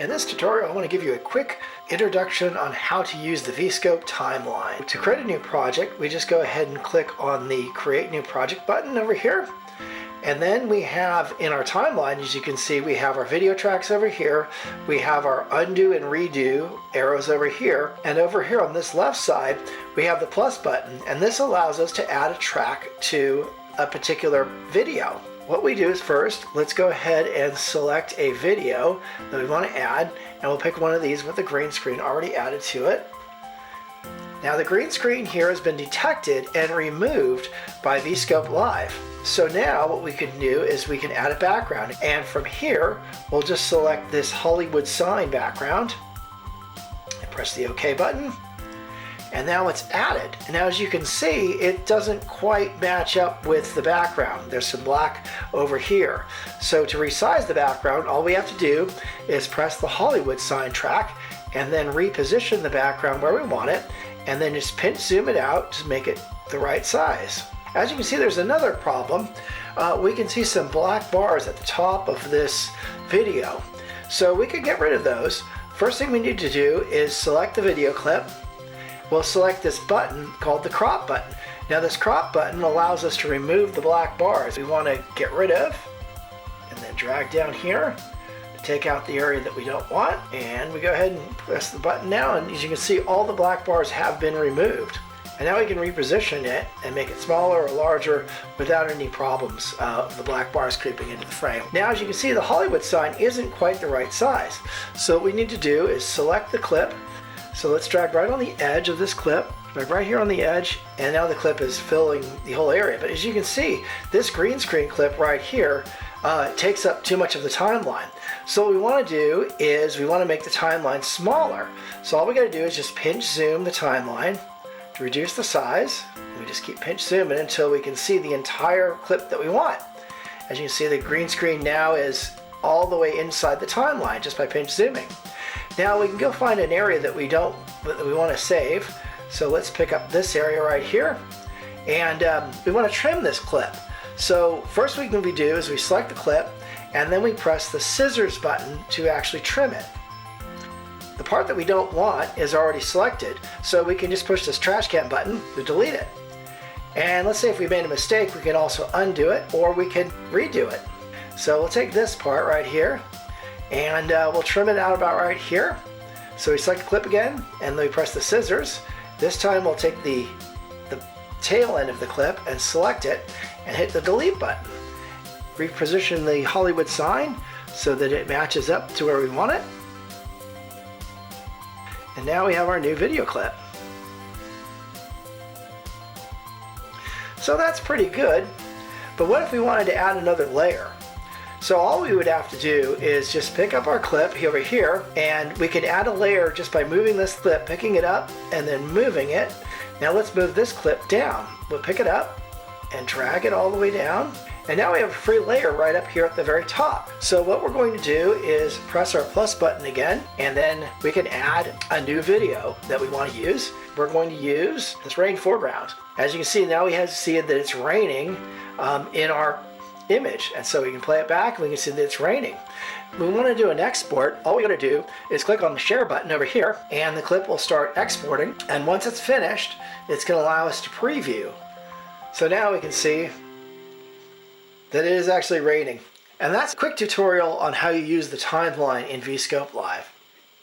In this tutorial, I want to give you a quick introduction on how to use the Veescope timeline. To create a new project, we just go ahead and click on the Create New Project button over here. And then we have in our timeline, as you can see, we have our video tracks over here. We have our undo and redo arrows over here. And over here on this left side, we have the plus button. And this allows us to add a track to a particular video. What we do is first, let's go ahead and select a video that we want to add, and we'll pick one of these with the green screen already added to it. Now the green screen here has been detected and removed by Veescope Live. So now what we can do is we can add a background, and from here we'll just select this Hollywood sign background and press the OK button. And now it's added. And now as you can see, it doesn't quite match up with the background. There's some black over here. So to resize the background, all we have to do is press the Hollywood sign track and then reposition the background where we want it, and then just pinch zoom it out to make it the right size. As you can see, there's another problem. We can see some black bars at the top of this video. So we could get rid of those. First thing we need to do is select the video clip. We'll select this button called the crop button. Now this crop button allows us to remove the black bars we want to get rid of, and then drag down here to take out the area that we don't want, and we go ahead and press the button now, and as you can see, all the black bars have been removed. And now we can reposition it and make it smaller or larger without any problems of the black bars creeping into the frame. Now as you can see, the Hollywood sign isn't quite the right size. So what we need to do is select the clip. So let's drag right on the edge of this clip, right here on the edge, and now the clip is filling the whole area. But as you can see, this green screen clip right here takes up too much of the timeline. So what we want to do is we want to make the timeline smaller. So all we got to do is just pinch zoom the timeline to reduce the size. We just keep pinch zooming until we can see the entire clip that we want. As you can see, the green screen now is all the way inside the timeline just by pinch zooming. Now we can go find an area that we want to save. So let's pick up this area right here, and we want to trim this clip. So first thing we do is we select the clip, and then we press the scissors button to actually trim it. The part that we don't want is already selected, so we can just push this trash can button to delete it. And let's say if we made a mistake, we can also undo it, or we can redo it. So we'll take this part right here, and we'll trim it out about right here. So we select the clip again, and then we press the scissors. This time we'll take the tail end of the clip and select it and hit the delete button. Reposition the Hollywood sign so that it matches up to where we want it. And now we have our new video clip. So that's pretty good, but what if we wanted to add another layer? So all we would have to do is just pick up our clip over here, and we can add a layer just by moving this clip, picking it up, and then moving it. Now let's move this clip down. We'll pick it up and drag it all the way down. And now we have a free layer right up here at the very top. So what we're going to do is press our plus button again, and then we can add a new video that we want to use. We're going to use this rain foreground. As you can see, now we have to see that it's raining in our image, and so we can play it back and we can see that it's raining. We want to do an export. All we got to do is click on the share button over here, and the clip will start exporting, and once it's finished, it's going to allow us to preview. So now we can see that it is actually raining. And that's a quick tutorial on how you use the timeline in Veescope Live.